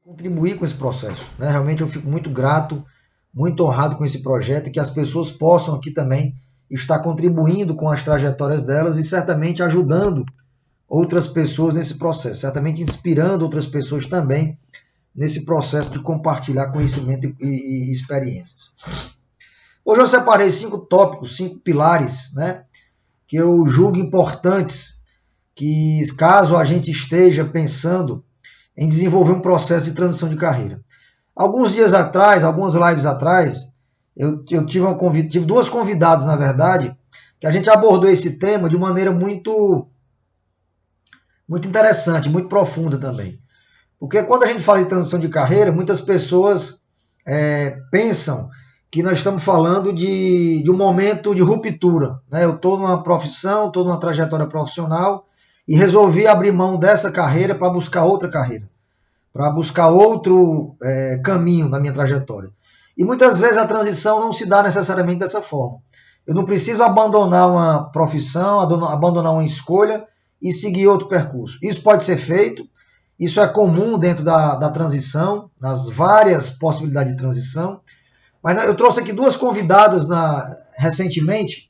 contribuir com esse processo, né? Realmente eu fico muito grato, muito honrado com esse projeto e que as pessoas possam aqui também estar contribuindo com as trajetórias delas e certamente ajudando outras pessoas nesse processo, certamente inspirando outras pessoas também nesse processo de compartilhar conhecimento e experiências. Hoje eu separei 5 tópicos, 5 pilares, né, que eu julgo importantes, que caso a gente esteja pensando em desenvolver um processo de transição de carreira. Alguns dias atrás, algumas lives atrás, eu tive 2 convidados, na verdade, que a gente abordou esse tema de maneira muito interessante, muito profunda também. Porque quando a gente fala de transição de carreira, muitas pessoas pensam que nós estamos falando de um momento de ruptura, né? Eu estou numa profissão, estou numa trajetória profissional e resolvi abrir mão dessa carreira para buscar outra carreira, para buscar outro caminho na minha trajetória. E muitas vezes a transição não se dá necessariamente dessa forma. Eu não preciso abandonar uma profissão, abandonar uma escolha e seguir outro percurso. Isso pode ser feito, isso é comum dentro da transição, nas várias possibilidades de transição. Mas eu trouxe aqui 2 convidadas recentemente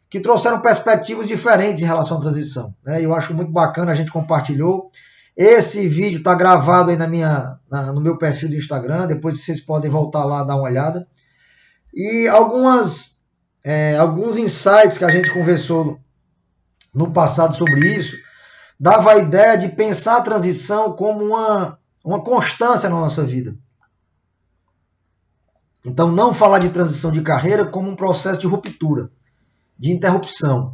que trouxeram perspectivas diferentes em relação à transição, né? Eu acho muito bacana, a gente compartilhou. Esse vídeo está gravado aí no meu perfil do Instagram, depois vocês podem voltar lá e dar uma olhada. E alguns insights que a gente conversou no passado sobre isso, dava a ideia de pensar a transição como uma constância na nossa vida. Então, não falar de transição de carreira como um processo de ruptura, de interrupção.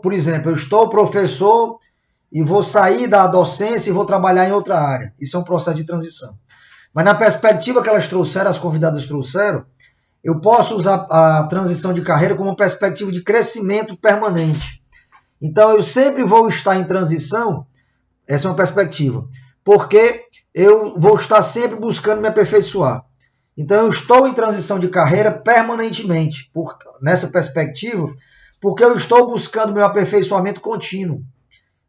Por exemplo, eu estou professor e vou sair da docência e vou trabalhar em outra área. Isso é um processo de transição. Mas na perspectiva que elas trouxeram, as convidadas trouxeram, eu posso usar a transição de carreira como uma perspectiva de crescimento permanente. Então, eu sempre vou estar em transição, essa é uma perspectiva, porque eu vou estar sempre buscando me aperfeiçoar. Então, eu estou em transição de carreira permanentemente, nessa perspectiva, porque eu estou buscando meu aperfeiçoamento contínuo.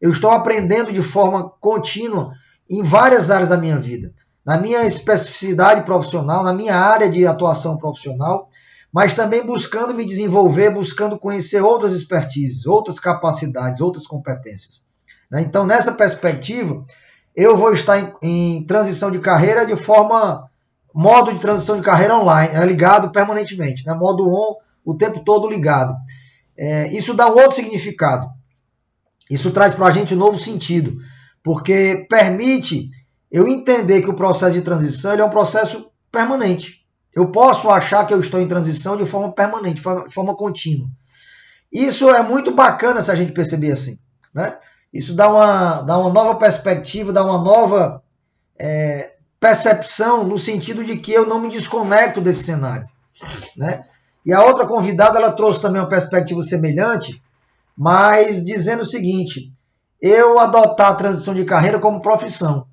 Eu estou aprendendo de forma contínua em várias áreas da minha vida, na minha especificidade profissional, na minha área de atuação profissional, mas também buscando me desenvolver, buscando conhecer outras expertises, outras capacidades, outras competências. Então, nessa perspectiva, eu vou estar em transição de carreira modo de transição de carreira online, ligado permanentemente, né? Modo on, o tempo todo ligado. Isso dá um outro significado. Isso traz para a gente um novo sentido, porque permite eu entender que o processo de transição ele é um processo permanente. Eu posso achar que eu estou em transição de forma permanente, de forma contínua. Isso é muito bacana se a gente perceber assim, né? Isso dá uma nova perspectiva, dá uma nova percepção no sentido de que eu não me desconecto desse cenário, né? E a outra convidada, ela trouxe também uma perspectiva semelhante, mas dizendo o seguinte: eu adotar a transição de carreira como profissão.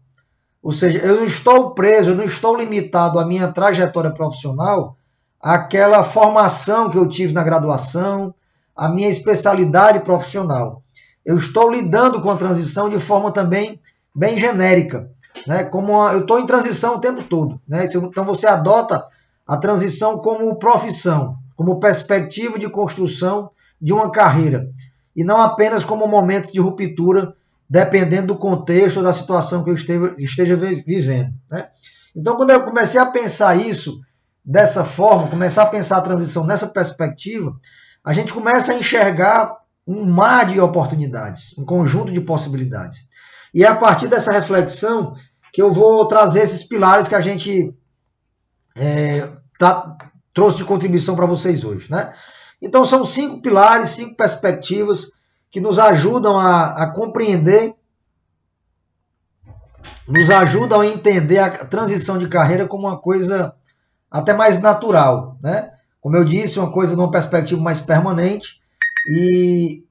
Ou seja, eu não estou preso, eu não estou limitado à minha trajetória profissional, àquela formação que eu tive na graduação, à minha especialidade profissional. Eu estou lidando com a transição de forma também bem genérica, né? Eu estou em transição o tempo todo, né? Então você adota a transição como profissão, como perspectiva de construção de uma carreira, e não apenas como momentos de ruptura, dependendo do contexto ou da situação que eu esteja vivendo, né? Então, quando eu comecei a pensar isso dessa forma, começar a pensar a transição nessa perspectiva, a gente começa a enxergar um mar de oportunidades, um conjunto de possibilidades. E é a partir dessa reflexão que eu vou trazer esses pilares que a gente trouxe de contribuição para vocês hoje, né? Então, são 5 pilares, 5 perspectivas que nos ajudam a compreender, nos ajudam a entender a transição de carreira como uma coisa até mais natural, né? Como eu disse, uma coisa numa perspectiva mais permanente e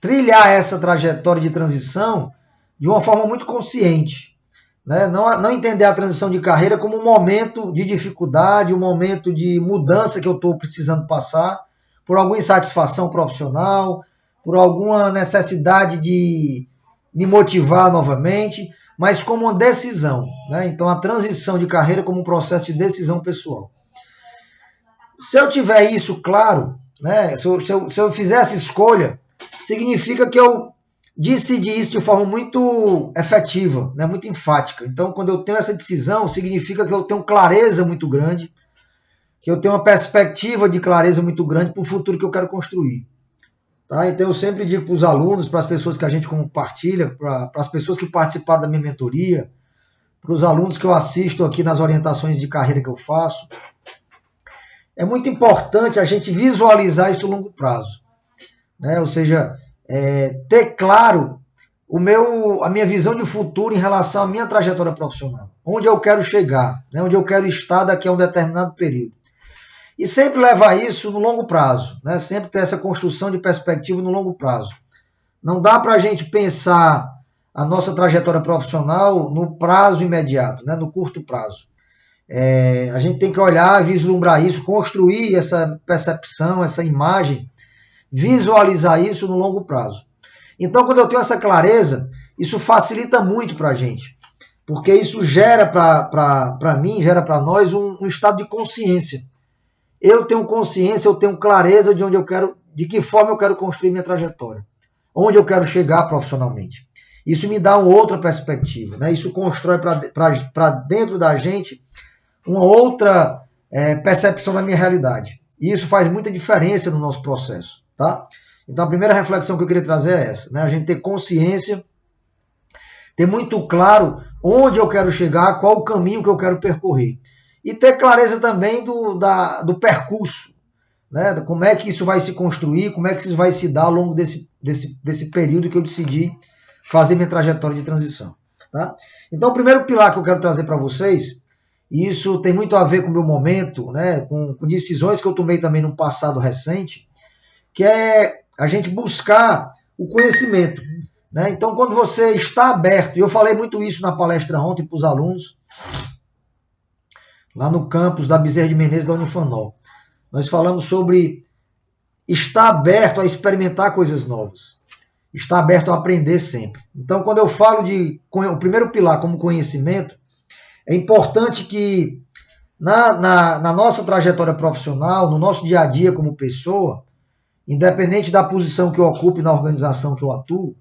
trilhar essa trajetória de transição de uma forma muito consciente, né? Não entender a transição de carreira como um momento de dificuldade, um momento de mudança que eu estou precisando passar, por alguma insatisfação profissional, por alguma necessidade de me motivar novamente, mas como uma decisão, né? Então a transição de carreira como um processo de decisão pessoal. Se eu tiver isso claro, né? Se eu fizer essa escolha, significa que eu decidi isso de forma muito efetiva, né? Muito enfática. Então, quando eu tenho essa decisão, significa que eu tenho clareza muito grande, que eu tenho uma perspectiva de clareza muito grande para o futuro que eu quero construir. Tá? Então, eu sempre digo para os alunos, para as pessoas que a gente compartilha, para as pessoas que participaram da minha mentoria, para os alunos que eu assisto aqui nas orientações de carreira que eu faço, é muito importante a gente visualizar isso no longo prazo. Né? Ou seja, ter claro a minha visão de futuro em relação à minha trajetória profissional. Onde eu quero chegar, né? Onde eu quero estar daqui a um determinado período. E sempre levar isso no longo prazo, né? Sempre ter essa construção de perspectiva no longo prazo. Não dá para a gente pensar a nossa trajetória profissional no prazo imediato, né? No curto prazo. A gente tem que olhar, vislumbrar isso, construir essa percepção, essa imagem, visualizar isso no longo prazo. Então, quando eu tenho essa clareza, isso facilita muito para a gente, porque isso gera para mim, gera para nós um estado de consciência. Eu tenho consciência, eu tenho clareza de onde eu quero, de que forma eu quero construir minha trajetória, onde eu quero chegar profissionalmente. Isso me dá uma outra perspectiva, né? Isso constrói para dentro da gente uma outra percepção da minha realidade. E isso faz muita diferença no nosso processo, tá? Então a primeira reflexão que eu queria trazer é essa, né? A gente ter consciência, ter muito claro onde eu quero chegar, qual o caminho que eu quero percorrer. E ter clareza também do percurso, né? Como é que isso vai se construir, como é que isso vai se dar ao longo desse período que eu decidi fazer minha trajetória de transição. Tá? Então, o primeiro pilar que eu quero trazer para vocês, e isso tem muito a ver com o meu momento, né? Com decisões que eu tomei também no passado recente, que é a gente buscar o conhecimento. Né? Então, quando você está aberto, e eu falei muito isso na palestra ontem para os alunos, lá no campus da Bezerra de Menezes da Unifanol. Nós falamos sobre estar aberto a experimentar coisas novas. Estar aberto a aprender sempre. Então, quando eu falo o primeiro pilar como conhecimento, é importante que na nossa trajetória profissional, no nosso dia a dia como pessoa, independente da posição que eu ocupe na organização que eu atuo,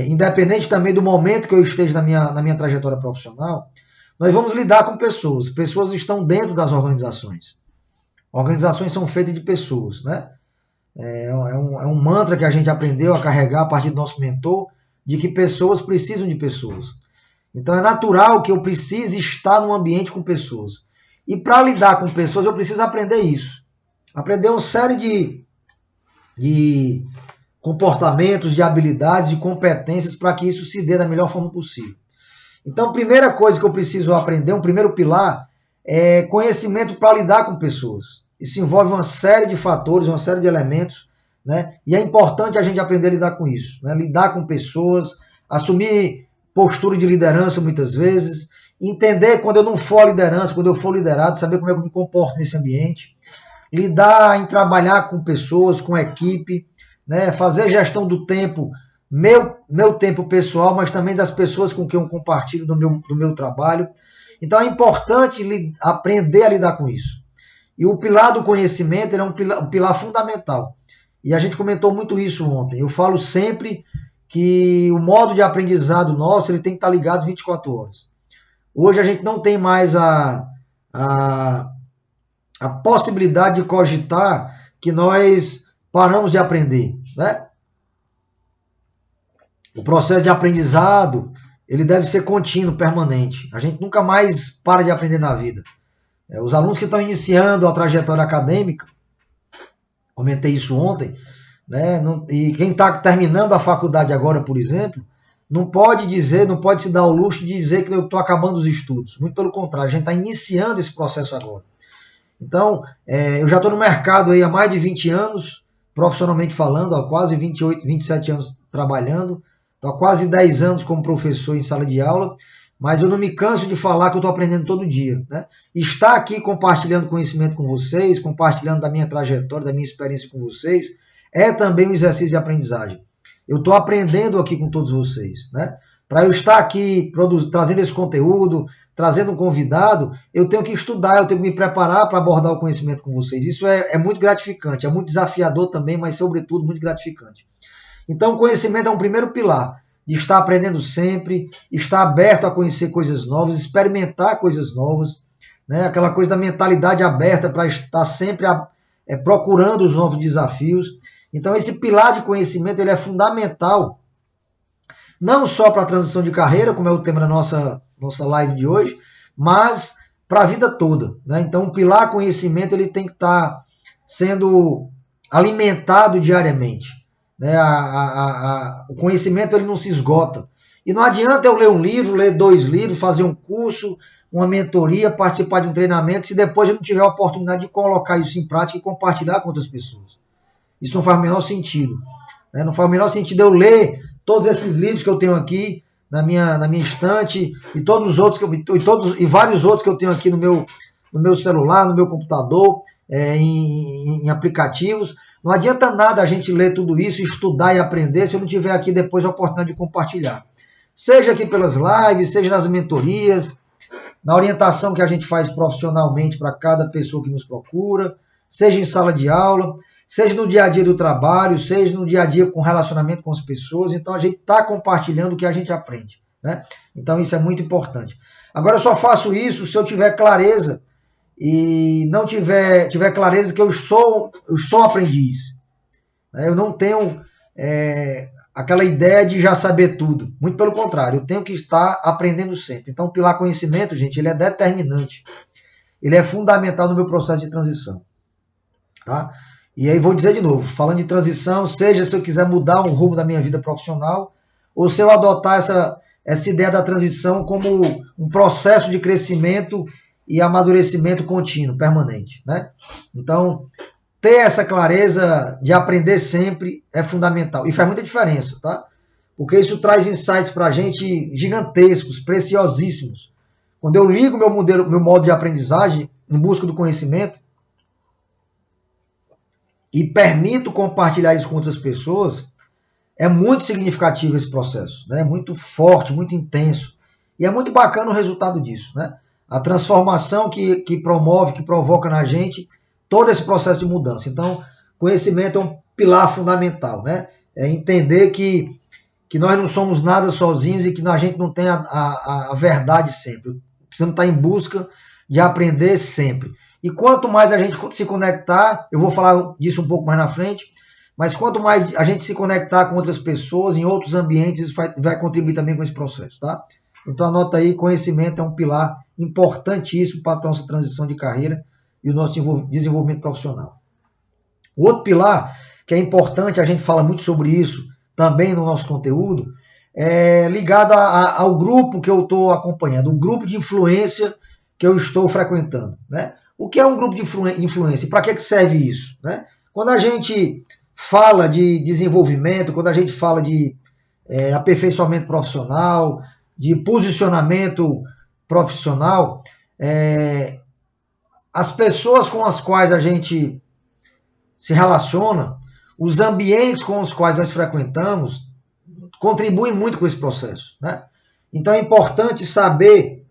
independente também do momento que eu esteja na minha trajetória profissional, nós vamos lidar com pessoas. Pessoas estão dentro das organizações. Organizações são feitas de pessoas, né? É um mantra que a gente aprendeu a carregar a partir do nosso mentor, de que pessoas precisam de pessoas. Então é natural que eu precise estar num ambiente com pessoas. E para lidar com pessoas eu preciso aprender isso. Aprender uma série de comportamentos, de habilidades, de competências para que isso se dê da melhor forma possível. Então, a primeira coisa que eu preciso aprender, um primeiro pilar, é conhecimento para lidar com pessoas. Isso envolve uma série de fatores, uma série de elementos, né? E é importante a gente aprender a lidar com isso, né? Lidar com pessoas, assumir postura de liderança muitas vezes, entender quando eu não for a liderança, quando eu for liderado, saber como é que eu me comporto nesse ambiente, lidar em trabalhar com pessoas, com equipe, né? Fazer gestão do tempo, meu tempo pessoal, mas também das pessoas com quem eu compartilho do meu trabalho. Então é importante aprender a lidar com isso. E o pilar do conhecimento ele é um pilar fundamental. E a gente comentou muito isso ontem. Eu falo sempre que o modo de aprendizado nosso ele tem que estar ligado 24 horas. Hoje a gente não tem mais a possibilidade de cogitar que nós paramos de aprender, né? O processo de aprendizado, ele deve ser contínuo, permanente. A gente nunca mais para de aprender na vida. Os alunos que estão iniciando a trajetória acadêmica, comentei isso ontem, né? E quem está terminando a faculdade agora, por exemplo, não pode se dar o luxo de dizer que eu estou acabando os estudos. Muito pelo contrário, a gente está iniciando esse processo agora. Então, eu já estou no mercado aí há mais de 20 anos, profissionalmente falando, há quase 28, 27 anos trabalhando, estou há quase 10 anos como professor em sala de aula, mas eu não me canso de falar que eu estou aprendendo todo dia. Né? Estar aqui compartilhando conhecimento com vocês, compartilhando da minha trajetória, da minha experiência com vocês, é também um exercício de aprendizagem. Eu estou aprendendo aqui com todos vocês. Né? Para eu estar aqui trazendo esse conteúdo, trazendo um convidado, eu tenho que estudar, eu tenho que me preparar para abordar o conhecimento com vocês. Isso é muito gratificante, é muito desafiador também, mas sobretudo muito gratificante. Então o conhecimento é um primeiro pilar, de estar aprendendo sempre, estar aberto a conhecer coisas novas, experimentar coisas novas, né? Aquela coisa da mentalidade aberta para estar sempre procurando os novos desafios. Então esse pilar de conhecimento ele é fundamental, não só para a transição de carreira, como é o tema da nossa live de hoje, mas para a vida toda, né? Então o pilar conhecimento ele tem que estar sendo alimentado diariamente, né? O conhecimento ele não se esgota. E não adianta eu ler um livro, ler 2 livros, fazer um curso, uma mentoria, participar de um treinamento, se depois eu não tiver a oportunidade de colocar isso em prática e compartilhar com outras pessoas. Isso não faz o menor sentido, né? Não faz o menor sentido eu ler todos esses livros que eu tenho aqui na minha estante e todos os outros e vários outros que eu tenho aqui no meu celular, no meu computador, em aplicativos. Não adianta nada a gente ler tudo isso, estudar e aprender se eu não tiver aqui depois a oportunidade de compartilhar. Seja aqui pelas lives, seja nas mentorias, na orientação que a gente faz profissionalmente para cada pessoa que nos procura, seja em sala de aula, seja no dia a dia do trabalho, seja no dia a dia com relacionamento com as pessoas. Então a gente está compartilhando o que a gente aprende, né? Então isso é muito importante. Agora eu só faço isso se eu tiver clareza e não tiver clareza que eu sou aprendiz. Eu não tenho aquela ideia de já saber tudo. Muito pelo contrário, eu tenho que estar aprendendo sempre. Então o pilar conhecimento, gente, ele é determinante. Ele é fundamental no meu processo de transição, tá? E aí vou dizer de novo, falando de transição, seja se eu quiser mudar um rumo da minha vida profissional, ou se eu adotar essa ideia da transição como um processo de crescimento e amadurecimento contínuo, permanente, né? Então, ter essa clareza de aprender sempre é fundamental. E faz muita diferença, tá? Porque isso traz insights para a gente gigantescos, preciosíssimos. Quando eu ligo meu modo de aprendizagem em busca do conhecimento, e permito compartilhar isso com outras pessoas, é muito significativo esse processo, né? É muito forte, muito intenso. E é muito bacana o resultado disso, né? A transformação que promove, que provoca na gente todo esse processo de mudança. Então, conhecimento é um pilar fundamental, né? É entender que nós não somos nada sozinhos e que a gente não tem a verdade sempre. Precisamos estar em busca de aprender sempre. E quanto mais a gente se conectar, eu vou falar disso um pouco mais na frente, mas quanto mais a gente se conectar com outras pessoas, em outros ambientes, isso vai contribuir também com esse processo, tá? Então anota aí, conhecimento é um pilar importantíssimo para a nossa transição de carreira e o nosso desenvolvimento profissional. O outro pilar, que é importante, a gente fala muito sobre isso também no nosso conteúdo, é ligado ao grupo que eu estou acompanhando, o grupo de influência que eu estou frequentando, né? O que é um grupo de influência? E para que serve isso, né? Quando a gente fala de desenvolvimento, quando a gente fala de aperfeiçoamento profissional, de posicionamento profissional, as pessoas com as quais a gente se relaciona, os ambientes com os quais nós frequentamos, contribuem muito com esse processo, né? Então é importante saber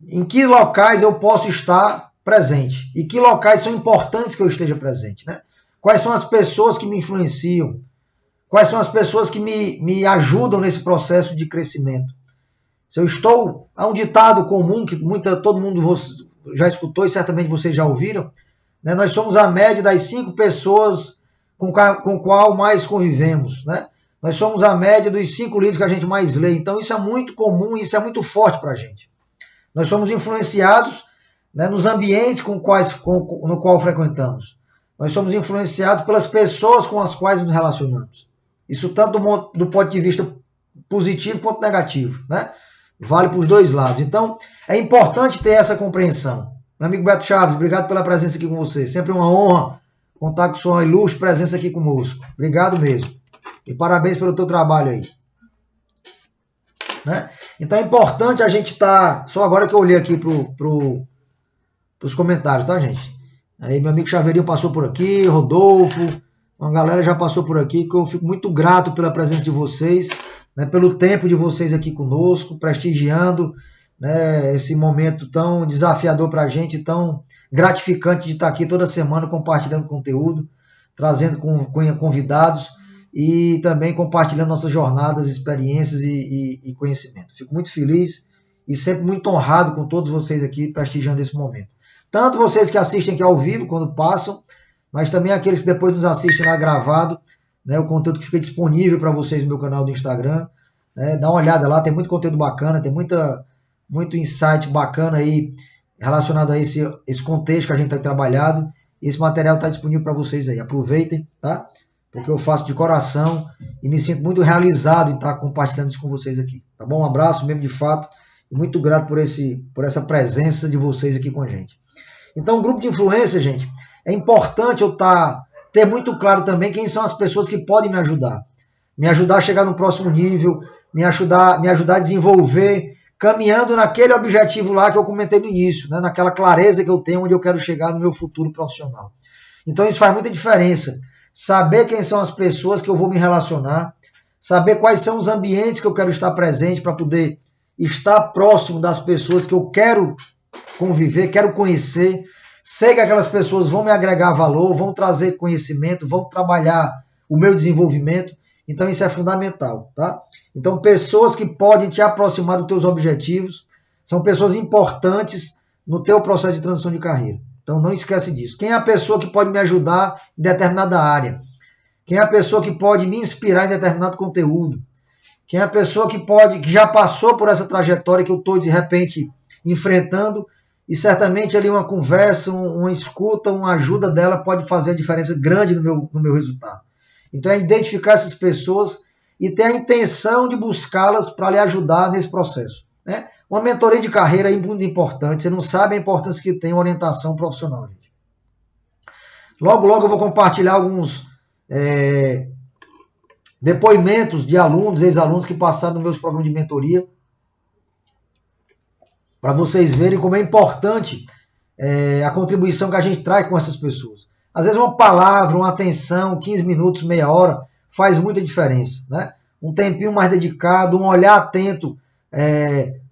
em que locais eu posso estar presente e que locais são importantes que eu esteja presente, né? Quais são as pessoas que me influenciam, quais são as pessoas que me ajudam nesse processo de crescimento. Se eu estou... Há um ditado comum que todo mundo já escutou e certamente vocês já ouviram, né? Nós somos a média das 5 pessoas com qual mais convivemos, né? Nós somos a média dos 5 livros que a gente mais lê. Então isso é muito comum e isso é muito forte para a gente. Nós somos influenciados, né, nos ambientes no qual frequentamos. Nós somos influenciados pelas pessoas com as quais nos relacionamos. Isso tanto do ponto de vista positivo quanto negativo, né? Vale para os dois lados. Então, é importante ter essa compreensão. Meu amigo Beto Chaves, obrigado pela presença aqui com você. Sempre uma honra contar com sua ilustre presença aqui conosco. Obrigado mesmo. E parabéns pelo teu trabalho aí. Né? Então é importante a gente estar... Só agora que eu olhei aqui para os comentários, tá, gente? Aí meu amigo Chaveirinho passou por aqui, Rodolfo, Uma galera já passou por aqui, que eu fico muito grato pela presença de vocês, né, pelo tempo de vocês aqui conosco, prestigiando, né, esse momento tão desafiador para a gente, tão gratificante de estar aqui toda semana compartilhando conteúdo, trazendo convidados e também compartilhando nossas jornadas, experiências e conhecimento. Fico muito feliz e sempre muito honrado com todos vocês aqui prestigiando esse momento. Tanto vocês que assistem aqui ao vivo, quando passam, mas também aqueles que depois nos assistem lá gravado, né, o conteúdo que fica disponível para vocês no meu canal do Instagram. Né, dá uma olhada lá, tem muito conteúdo bacana, tem muito insight bacana aí relacionado a esse contexto que a gente tem trabalhado. E esse material está disponível para vocês aí. Aproveitem, tá? Porque eu faço de coração e me sinto muito realizado em estar compartilhando isso com vocês aqui. Tá bom? Um abraço mesmo de fato e muito grato por essa presença de vocês aqui com a gente. Então, o grupo de influência, gente, é importante eu ter muito claro também quem são as pessoas que podem me ajudar a chegar no próximo nível, me ajudar a desenvolver, caminhando naquele objetivo lá que eu comentei no início, né? Naquela clareza que eu tenho onde eu quero chegar no meu futuro profissional. Então isso faz muita diferença. Saber quem são as pessoas que eu vou me relacionar, saber quais são os ambientes que eu quero estar presente para poder estar próximo das pessoas que eu quero conviver, quero conhecer. Sei que aquelas pessoas vão me agregar valor, vão trazer conhecimento, vão trabalhar o meu desenvolvimento. Então isso é fundamental, tá? Então pessoas que podem te aproximar dos teus objetivos são pessoas importantes no teu processo de transição de carreira. Então não esquece disso. Quem é a pessoa que pode me ajudar em determinada área? Quem é a pessoa que pode me inspirar em determinado conteúdo? Quem é a pessoa que já passou por essa trajetória que eu estou de repente enfrentando e certamente ali uma conversa, uma escuta, uma ajuda dela pode fazer a diferença grande no meu resultado. Então é identificar essas pessoas e ter a intenção de buscá-las para lhe ajudar nesse processo. Né? Uma mentoria de carreira é muito importante, você não sabe a importância que tem a orientação profissional. Gente. Logo eu vou compartilhar alguns depoimentos de alunos, ex-alunos que passaram nos meus programas de mentoria, para vocês verem como é importante a contribuição que a gente traz com essas pessoas. Às vezes uma palavra, uma atenção, 15 minutos, meia hora, faz muita diferença. Né? Um tempinho mais dedicado, um olhar atento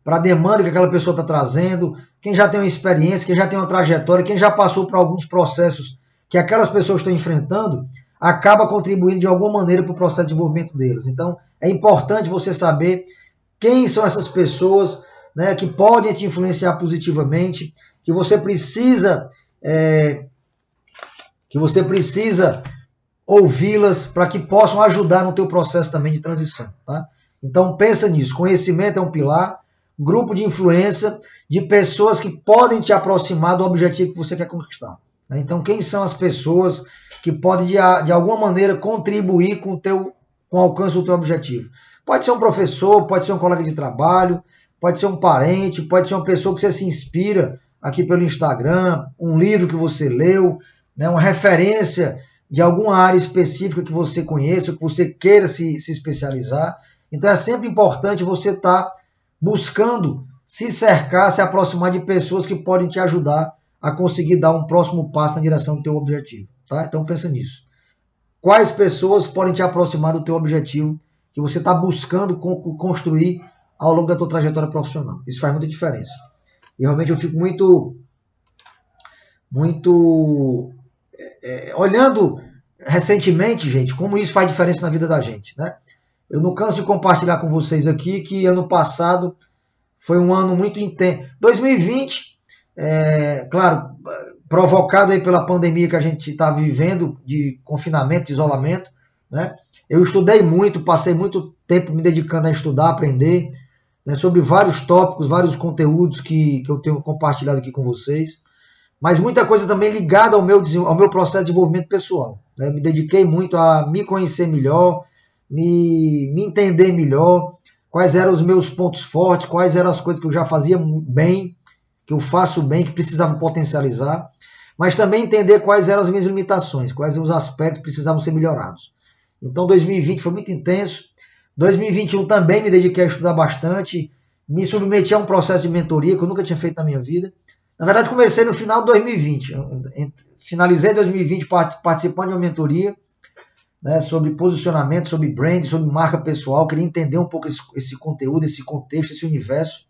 para a demanda que aquela pessoa está trazendo, quem já tem uma experiência, quem já tem uma trajetória, quem já passou por alguns processos que aquelas pessoas estão enfrentando, acaba contribuindo de alguma maneira para o processo de desenvolvimento deles. Então, é importante você saber quem são essas pessoas, né, que podem te influenciar positivamente, que você precisa ouvi-las para que possam ajudar no teu processo também de transição. Tá? Então pensa nisso, conhecimento é um pilar, grupo de influência de pessoas que podem te aproximar do objetivo que você quer conquistar. Né? Então quem são as pessoas que podem de alguma maneira contribuir com o alcance do teu objetivo? Pode ser um professor, pode ser um colega de trabalho, pode ser um parente, pode ser uma pessoa que você se inspira aqui pelo Instagram, um livro que você leu, né, uma referência de alguma área específica que você conheça, que você queira se especializar. Então é sempre importante você estar buscando se cercar, se aproximar de pessoas que podem te ajudar a conseguir dar um próximo passo na direção do teu objetivo. Tá? Então pensa nisso. Quais pessoas podem te aproximar do teu objetivo que você está buscando construir ao longo da tua trajetória profissional? Isso faz muita diferença. E realmente eu fico muito olhando recentemente, gente, como isso faz diferença na vida da gente, né? Eu não canso de compartilhar com vocês aqui que ano passado foi um ano muito intenso. 2020, claro, provocado aí pela pandemia que a gente está vivendo, de confinamento, de isolamento, né? Eu estudei muito, passei muito tempo me dedicando a estudar, aprender, né, sobre vários tópicos, vários conteúdos que eu tenho compartilhado aqui com vocês. Mas muita coisa também ligada ao meu processo de desenvolvimento pessoal. Né? Me dediquei muito a me conhecer melhor, me entender melhor, quais eram os meus pontos fortes, quais eram as coisas que eu já fazia bem, que eu faço bem, que precisava potencializar, mas também entender quais eram as minhas limitações, quais eram os aspectos que precisavam ser melhorados. Então 2020 foi muito intenso, 2021 também me dediquei a estudar bastante, me submeti a um processo de mentoria que eu nunca tinha feito na minha vida. Na verdade, comecei no final de 2020. Finalizei 2020 participando de uma mentoria. né, sobre posicionamento, sobre brand, sobre marca pessoal. Queria entender um pouco esse conteúdo, esse contexto, esse universo.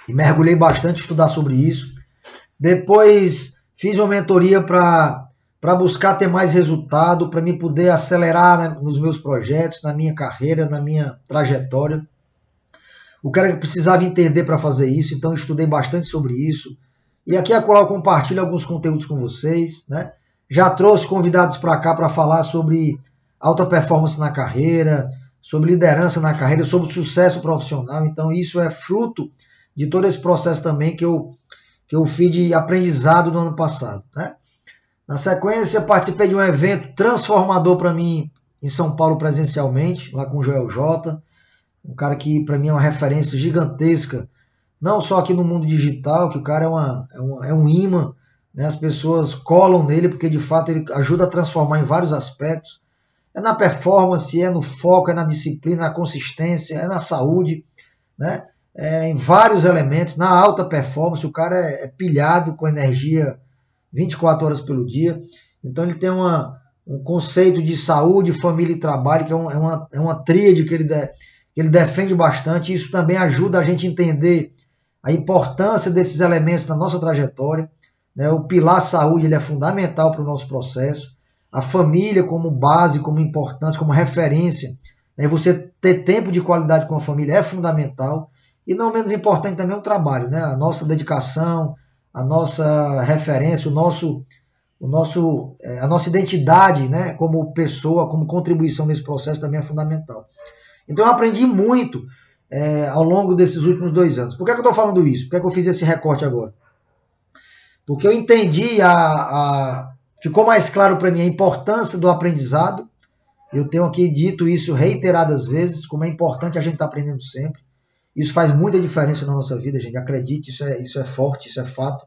E mergulhei bastante em estudar sobre isso. Depois fiz uma mentoria para buscar ter mais resultado, para me poder acelerar, né, nos meus projetos, na minha carreira, na minha trajetória. O cara precisava entender para fazer isso, então eu estudei bastante sobre isso. E aqui a Coral compartilha alguns conteúdos com vocês, né? Já trouxe convidados para cá para falar sobre alta performance na carreira, sobre liderança na carreira, sobre sucesso profissional. Então isso é fruto de todo esse processo também que eu fiz de aprendizado no ano passado, né? Na sequência, participei de um evento transformador para mim em São Paulo presencialmente, lá com o Joel J, um cara que para mim é uma referência gigantesca, não só aqui no mundo digital, que o cara é um imã, né? As pessoas colam nele porque de fato ele ajuda a transformar em vários aspectos. É na performance, é no foco, é na disciplina, na consistência, é na saúde, né? Em vários elementos, na alta performance, o cara é pilhado com energia 24 horas pelo dia. Então ele tem um conceito de saúde, família e trabalho, que é uma tríade que ele defende bastante. Isso também ajuda a gente a entender a importância desses elementos na nossa trajetória, né? O pilar saúde ele é fundamental para o nosso processo. A família como base, como importância, como referência, né? Você ter tempo de qualidade com a família é fundamental. E não menos importante também o trabalho, né? A nossa dedicação, a nossa referência, a nossa identidade, né? Como pessoa, como contribuição nesse processo também é fundamental. Então eu aprendi muito ao longo desses últimos 2 anos. Por que eu estou falando isso? Por que eu fiz esse recorte agora? Porque eu entendi, ficou mais claro para mim a importância do aprendizado. Eu tenho aqui dito isso reiteradas vezes, como é importante a gente estar aprendendo sempre. Isso faz muita diferença na nossa vida, gente. Acredite, isso é forte, isso é fato.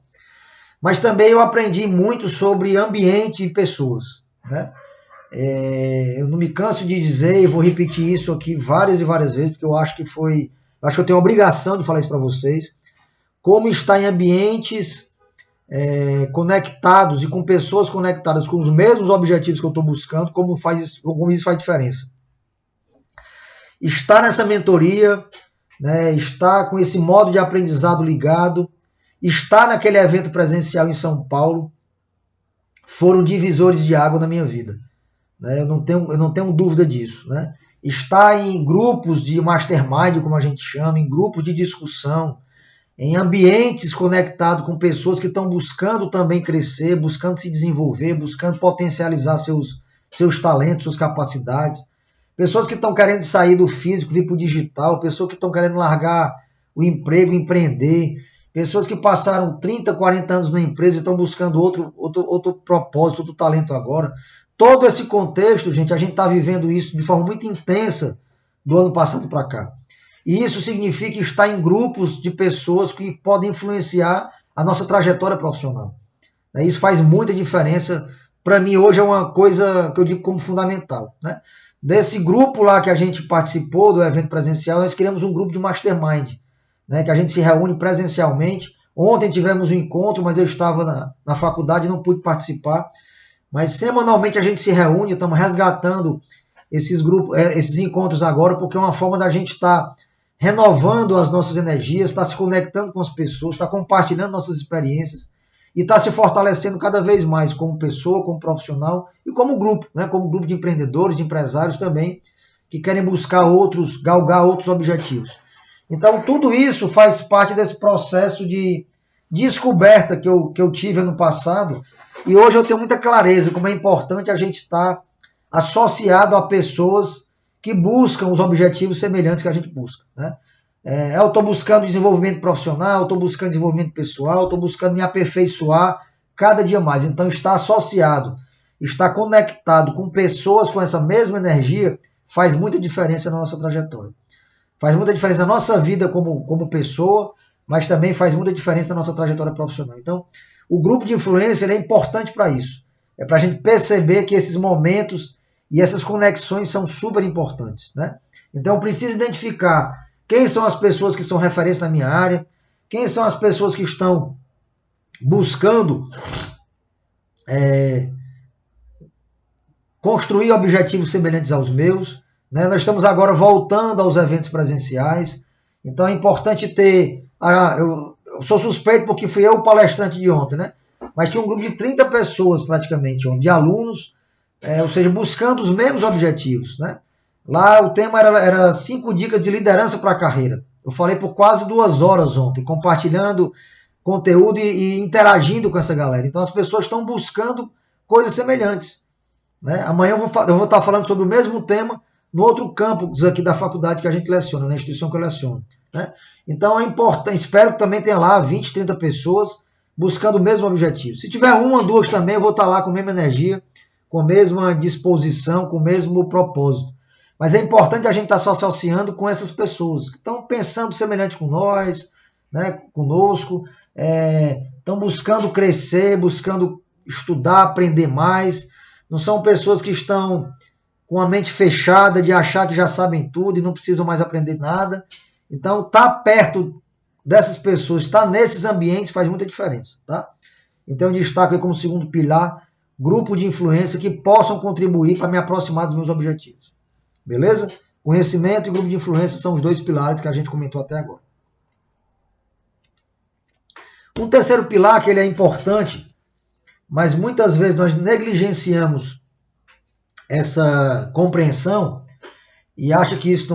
Mas também eu aprendi muito sobre ambiente e pessoas, né? Eu não me canso de dizer, e vou repetir isso aqui várias e várias vezes, porque eu acho que eu tenho a obrigação de falar isso para vocês. Como estar em ambientes conectados e com pessoas conectadas com os mesmos objetivos que eu estou buscando, como isso faz diferença. Estar nessa mentoria, né, estar com esse modo de aprendizado ligado, estar naquele evento presencial em São Paulo, foram divisores de água na minha vida. Né? Eu não tenho dúvida disso. Né? Estar em grupos de mastermind, como a gente chama, em grupos de discussão, em ambientes conectados com pessoas que estão buscando também crescer, buscando se desenvolver, buscando potencializar seus talentos, suas capacidades. Pessoas que estão querendo sair do físico, vir para o digital, pessoas que estão querendo largar o emprego, empreender, pessoas que passaram 30, 40 anos na empresa e estão buscando outro propósito, outro talento agora. Todo esse contexto, gente, a gente está vivendo isso de forma muito intensa do ano passado para cá. E isso significa estar em grupos de pessoas que podem influenciar a nossa trajetória profissional. Isso faz muita diferença. Para mim, hoje é uma coisa que eu digo como fundamental, né? Desse grupo lá que a gente participou do evento presencial, nós criamos um grupo de mastermind, né, que a gente se reúne presencialmente. Ontem tivemos um encontro, mas eu estava na faculdade e não pude participar. Mas semanalmente a gente se reúne, estamos resgatando esses encontros agora, porque é uma forma da gente estar renovando as nossas energias, estar se conectando com as pessoas, estar compartilhando nossas experiências e estar se fortalecendo cada vez mais como pessoa, como profissional e como grupo, né? Como grupo de empreendedores, de empresários também, que querem galgar outros objetivos. Então, tudo isso faz parte desse processo de descoberta que eu tive ano passado, e hoje eu tenho muita clareza como é importante a gente estar associado a pessoas que buscam os objetivos semelhantes que a gente busca, né? Eu estou buscando desenvolvimento profissional, estou buscando desenvolvimento pessoal, estou buscando me aperfeiçoar cada dia mais. Então, estar associado, estar conectado com pessoas com essa mesma energia faz muita diferença na nossa trajetória. Faz muita diferença na nossa vida como pessoa, mas também faz muita diferença na nossa trajetória profissional. Então, o grupo de influência ele é importante para isso. É para a gente perceber que esses momentos e essas conexões são super importantes, né? Então, eu preciso identificar quem são as pessoas que são referência na minha área, quem são as pessoas que estão buscando construir objetivos semelhantes aos meus, né? Nós estamos agora voltando aos eventos presenciais, então é importante ter... eu sou suspeito porque fui eu o palestrante de ontem, né? Mas tinha um grupo de 30 pessoas praticamente, de alunos, ou seja, buscando os mesmos objetivos, né? Lá o tema era 5 dicas de liderança para a carreira. Eu falei por quase 2 horas ontem, compartilhando conteúdo e interagindo com essa galera. Então as pessoas estão buscando coisas semelhantes, né? Amanhã eu vou estar falando sobre o mesmo tema no outro campus aqui da faculdade que a gente leciona, na instituição que eu leciono, né? Então é importante, espero que também tenha lá 20, 30 pessoas buscando o mesmo objetivo. Se tiver 1, 2 também, eu vou estar lá com a mesma energia, com a mesma disposição, com o mesmo propósito. Mas é importante a gente estar se associando com essas pessoas que estão pensando semelhante com nós, né, conosco, estão buscando crescer, buscando estudar, aprender mais. Não são pessoas que estão com a mente fechada de achar que já sabem tudo e não precisam mais aprender nada. Então, estar perto dessas pessoas, estar nesses ambientes faz muita diferença, tá? Então, eu destaco aí como segundo pilar, grupo de influência que possam contribuir para me aproximar dos meus objetivos. Beleza? Conhecimento e grupo de influência são os 2 pilares que a gente comentou até agora. Um terceiro pilar, que ele é importante, mas muitas vezes nós negligenciamos essa compreensão e acha que isso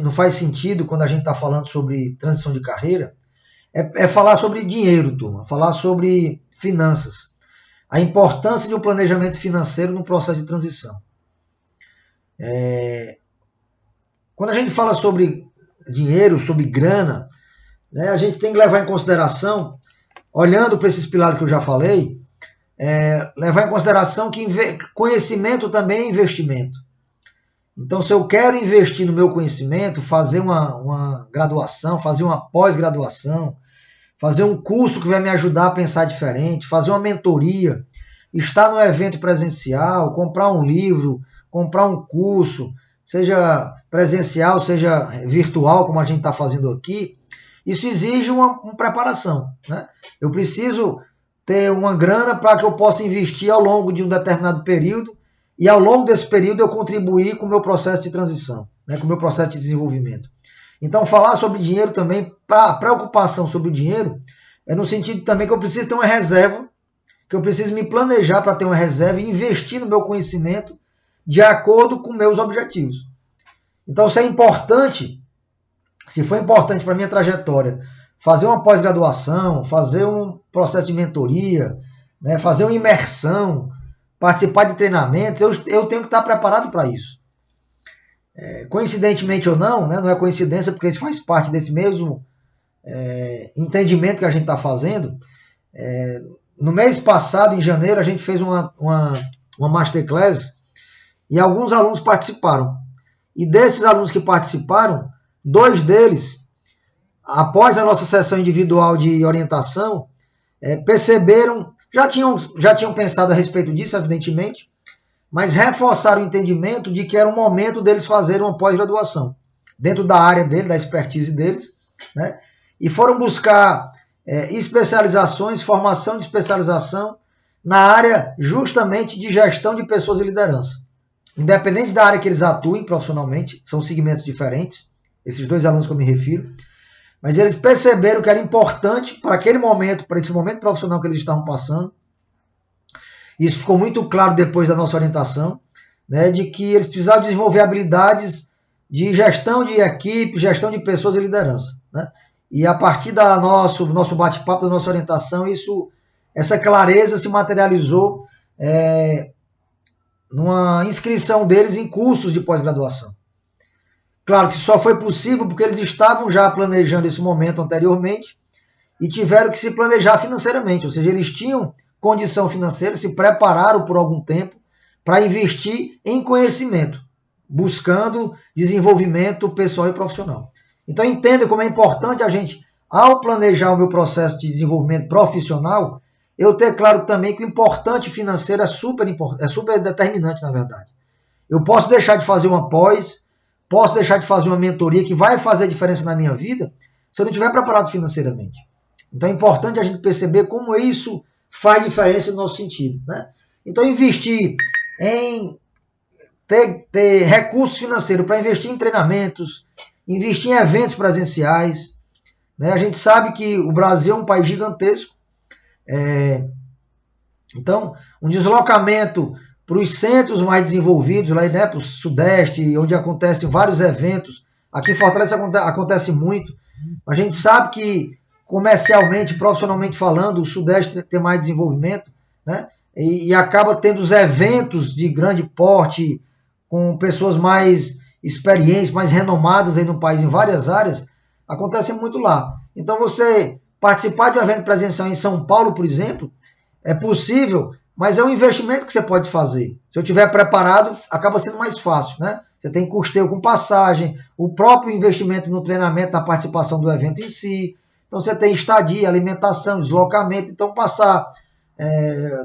não faz sentido quando a gente está falando sobre transição de carreira, é falar sobre dinheiro, turma, falar sobre finanças. A importância de um planejamento financeiro no processo de transição. Quando a gente fala sobre dinheiro, sobre grana, né, a gente tem que levar em consideração, olhando para esses pilares que eu já falei, levar em consideração que conhecimento também é investimento. Então, se eu quero investir no meu conhecimento, fazer uma graduação, fazer uma pós-graduação, fazer um curso que vai me ajudar a pensar diferente, fazer uma mentoria, estar no evento presencial, comprar um livro, comprar um curso, seja presencial, seja virtual, como a gente está fazendo aqui, isso exige uma preparação, né? Eu preciso ter uma grana para que eu possa investir ao longo de um determinado período e ao longo desse período eu contribuir com o meu processo de transição, né, com o meu processo de desenvolvimento. Então, falar sobre dinheiro também, a preocupação sobre o dinheiro, é no sentido também que eu preciso ter uma reserva, que eu preciso me planejar para ter uma reserva e investir no meu conhecimento de acordo com meus objetivos. Então, se é importante, se for importante para a minha trajetória, fazer uma pós-graduação, fazer um processo de mentoria, né, fazer uma imersão, participar de treinamentos, eu tenho que estar preparado para isso. Coincidentemente ou não, né, não é coincidência, porque isso faz parte desse mesmo entendimento que a gente está fazendo. No mês passado, em janeiro, a gente fez uma masterclass e alguns alunos participaram. E desses alunos que participaram, 2 deles, após a nossa sessão individual de orientação, perceberam, já tinham pensado a respeito disso, evidentemente, mas reforçaram o entendimento de que era o momento deles fazerem uma pós-graduação, dentro da área deles, da expertise deles, né? E foram buscar especializações, formação de especialização na área justamente de gestão de pessoas e liderança. Independente da área que eles atuem profissionalmente, são segmentos diferentes, esses 2 alunos que eu me refiro, mas eles perceberam que era importante para aquele momento, para esse momento profissional que eles estavam passando. Isso ficou muito claro depois da nossa orientação, né, de que eles precisavam desenvolver habilidades de gestão de equipe, gestão de pessoas e liderança, né? E a partir do nosso bate-papo, da nossa orientação, essa clareza se materializou numa inscrição deles em cursos de pós-graduação. Claro que só foi possível porque eles estavam já planejando esse momento anteriormente e tiveram que se planejar financeiramente, ou seja, eles tinham condição financeira, se prepararam por algum tempo para investir em conhecimento, buscando desenvolvimento pessoal e profissional. Então entenda como é importante a gente, ao planejar o meu processo de desenvolvimento profissional, eu ter claro também que o importante financeiro é super determinante, na verdade. Eu posso deixar de fazer uma pós, posso deixar de fazer uma mentoria que vai fazer diferença na minha vida se eu não estiver preparado financeiramente. Então é importante a gente perceber como isso faz diferença no nosso sentido, né? Então investir em ter recursos financeiros para investir em treinamentos, investir em eventos presenciais. Né? A gente sabe que o Brasil é um país gigantesco, então um deslocamento para os centros mais desenvolvidos, lá, né, para o Sudeste, onde acontecem vários eventos. Aqui em Fortaleza acontece muito. A gente sabe que comercialmente, profissionalmente falando, o Sudeste tem mais desenvolvimento, né? E acaba tendo os eventos de grande porte, com pessoas mais experientes, mais renomadas aí no país em várias áreas, acontece muito lá. Então você participar de um evento presencial em São Paulo, por exemplo, é possível, mas é um investimento que você pode fazer. Se eu estiver preparado, acaba sendo mais fácil, né? Você tem custeio com passagem, o próprio investimento no treinamento, na participação do evento em si. Então você tem estadia, alimentação, deslocamento. Então passar,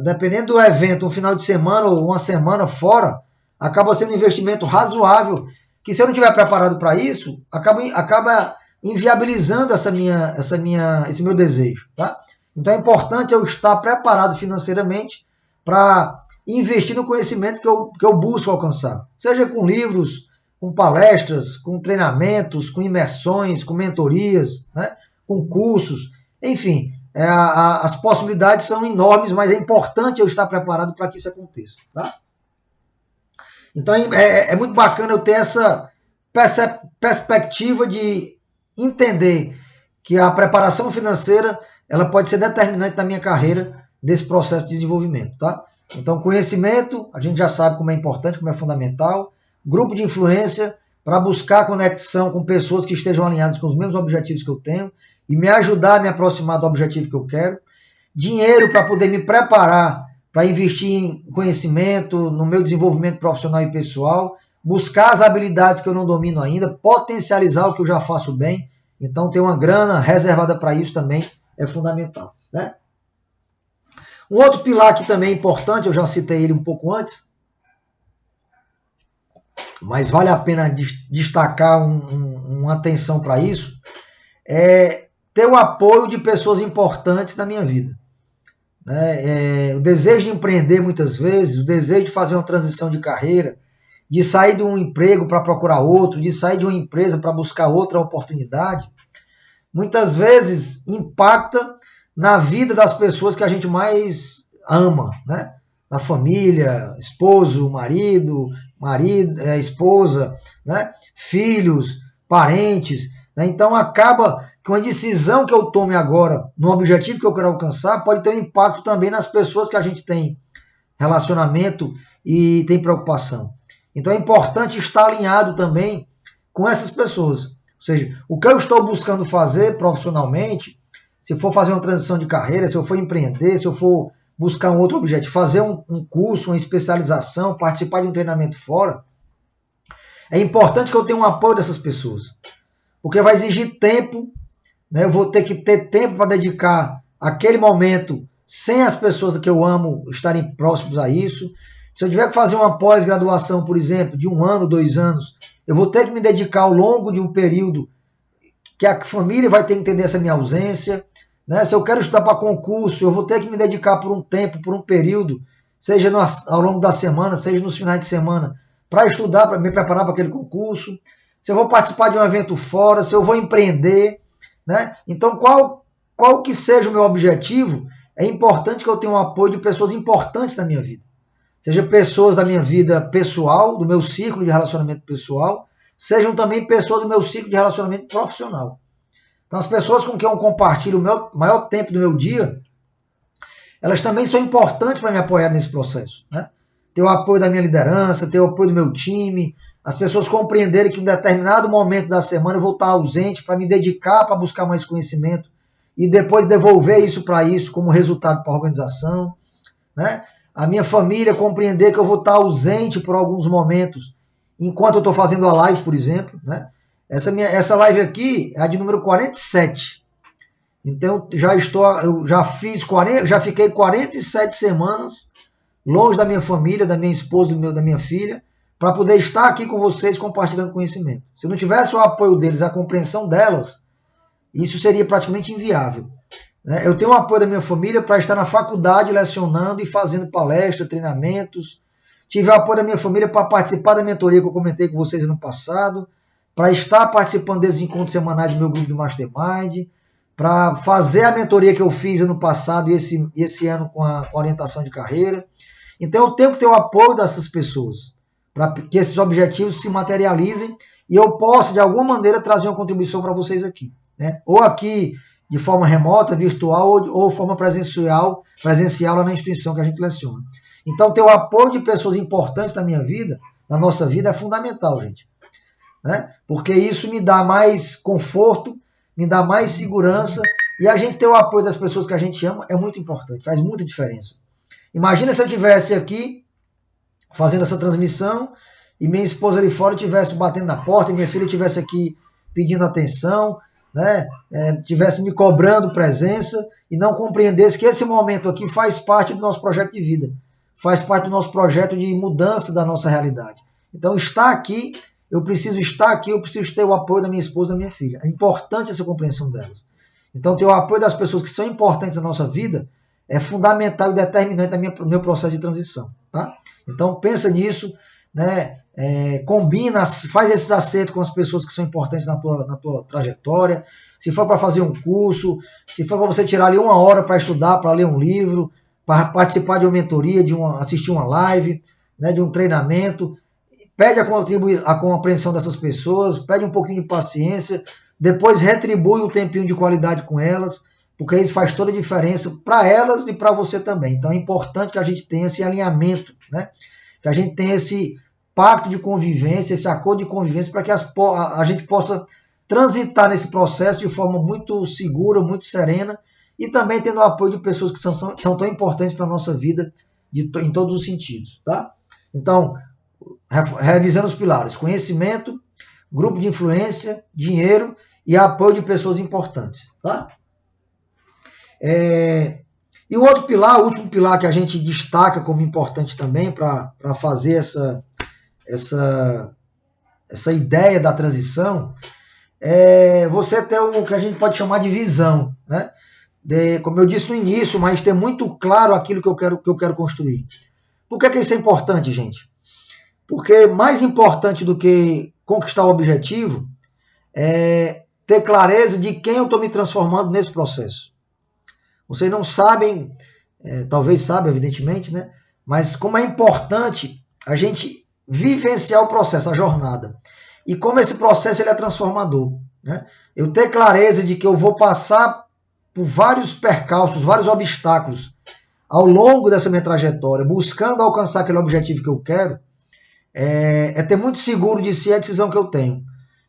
dependendo do evento, um final de semana ou uma semana fora, acaba sendo um investimento razoável, que se eu não estiver preparado para isso, acaba inviabilizando esse meu desejo. Tá? Então é importante eu estar preparado financeiramente para investir no conhecimento que eu busco alcançar. Seja com livros, com palestras, com treinamentos, com imersões, com mentorias, né? Com cursos, enfim, as possibilidades são enormes, mas é importante eu estar preparado para que isso aconteça. Tá? Então é muito bacana eu ter essa perspectiva de entender que a preparação financeira ela pode ser determinante na minha carreira desse processo de desenvolvimento. Tá? Então, conhecimento, a gente já sabe como é importante, como é fundamental. Grupo de influência, para buscar conexão com pessoas que estejam alinhadas com os mesmos objetivos que eu tenho e me ajudar a me aproximar do objetivo que eu quero. Dinheiro para poder me preparar para investir em conhecimento, no meu desenvolvimento profissional e pessoal, buscar as habilidades que eu não domino ainda, potencializar o que eu já faço bem. Então, ter uma grana reservada para isso também é fundamental. Né? Um outro pilar que também é importante, eu já citei ele um pouco antes, mas vale a pena destacar uma atenção para isso, é ter o apoio de pessoas importantes na minha vida. O desejo de empreender muitas vezes, o desejo de fazer uma transição de carreira, de sair de um emprego para procurar outro, de sair de uma empresa para buscar outra oportunidade, muitas vezes impacta na vida das pessoas que a gente mais ama, né? Na família, esposo, marido, esposa, né? Filhos, parentes. Né? Então acaba que uma decisão que eu tome agora no objetivo que eu quero alcançar pode ter um impacto também nas pessoas que a gente tem relacionamento e tem preocupação. Então é importante estar alinhado também com essas pessoas. Ou seja, o que eu estou buscando fazer profissionalmente, se for fazer uma transição de carreira, se eu for empreender, se eu for buscar um outro objetivo, fazer um curso, uma especialização, participar de um treinamento fora, é importante que eu tenha um apoio dessas pessoas. Porque vai exigir tempo, né? Eu vou ter que ter tempo para dedicar aquele momento sem as pessoas que eu amo estarem próximos a isso. Se eu tiver que fazer uma pós-graduação, por exemplo, de 1 ano, 2 anos, eu vou ter que me dedicar ao longo de um período que a família vai ter que entender essa minha ausência. Né? Se eu quero estudar para concurso, eu vou ter que me dedicar por um tempo, por um período, seja ao longo da semana, seja nos finais de semana, para estudar, para me preparar para aquele concurso. Se eu vou participar de um evento fora, se eu vou empreender. Né? Então, qual que seja o meu objetivo, é importante que eu tenha um apoio de pessoas importantes na minha vida. Seja pessoas da minha vida pessoal, do meu ciclo de relacionamento pessoal, sejam também pessoas do meu ciclo de relacionamento profissional. Então, as pessoas com quem eu compartilho o maior tempo do meu dia, elas também são importantes para me apoiar nesse processo. Né? Ter o apoio da minha liderança, ter o apoio do meu time, as pessoas compreenderem que em determinado momento da semana eu vou estar ausente para me dedicar, para buscar mais conhecimento e depois devolver isso para isso como resultado para a organização. Né? A minha família compreender que eu vou estar ausente por alguns momentos enquanto eu estou fazendo a live, por exemplo. Né? Essa live aqui é a de número 47. Então eu já fiquei 47 semanas longe da minha família, da minha esposa, da minha filha, para poder estar aqui com vocês compartilhando conhecimento. Se eu não tivesse o apoio deles, a compreensão delas, isso seria praticamente inviável. Eu tenho o apoio da minha família para estar na faculdade lecionando e fazendo palestras, treinamentos. tive o apoio da minha família para participar da mentoria que eu comentei com vocês no passado, para estar participando desses encontros semanais do meu grupo de Mastermind, para fazer a mentoria que eu fiz ano passado e esse ano com a orientação de carreira. Então eu tenho que ter o apoio dessas pessoas, para que esses objetivos se materializem e eu possa, de alguma maneira, trazer uma contribuição para vocês aqui, né? Ou aqui de forma remota, virtual, ou forma presencial lá na instituição que a gente leciona. Então, ter o apoio de pessoas importantes na minha vida, na nossa vida, é fundamental, gente, né? Porque isso me dá mais conforto, me dá mais segurança, e a gente ter o apoio das pessoas que a gente ama é muito importante, faz muita diferença. Imagina se eu estivesse aqui fazendo essa transmissão e minha esposa ali fora estivesse batendo na porta e minha filha estivesse aqui pedindo atenção, né? Estivesse me cobrando presença e não compreendesse que esse momento aqui faz parte do nosso projeto de vida, faz parte do nosso projeto de mudança da nossa realidade. Então, estar aqui, eu preciso ter o apoio da minha esposa e da minha filha. É importante essa compreensão delas. Então, ter o apoio das pessoas que são importantes na nossa vida é fundamental e determinante no meu processo de transição, tá? Então, pensa nisso, né? Combina, faz esses acertos com as pessoas que são importantes na tua trajetória. Se for para fazer um curso, se for para você tirar ali 1 hora para estudar, para ler um livro, para participar de uma mentoria, assistir uma live, né, de um treinamento, pede a compreensão dessas pessoas, pede um pouquinho de paciência, depois retribui um tempinho de qualidade com elas, porque isso faz toda a diferença para elas e para você também. Então é importante que a gente tenha esse alinhamento, né? Que a gente tenha esse pacto de convivência, esse acordo de convivência, para que a gente possa transitar nesse processo de forma muito segura, muito serena, e também tendo o apoio de pessoas que são tão importantes para a nossa vida em todos os sentidos, tá? Então, revisando os pilares: conhecimento, grupo de influência, dinheiro e apoio de pessoas importantes, tá? E o outro pilar, o último pilar que a gente destaca como importante também para fazer essa ideia da transição, é você ter o que a gente pode chamar de visão, né? Como eu disse no início, mas ter muito claro aquilo que eu quero construir. Por que isso é importante, gente? Porque mais importante do que conquistar o objetivo é ter clareza de quem eu estou me transformando nesse processo. Vocês não sabem, talvez saibam, evidentemente, né? Mas como é importante a gente vivenciar o processo, a jornada. E como esse processo ele é transformador, né? Eu ter clareza de que eu vou passar por vários percalços, vários obstáculos ao longo dessa minha trajetória, buscando alcançar aquele objetivo que eu quero, é ter muito seguro de si a decisão que eu tenho,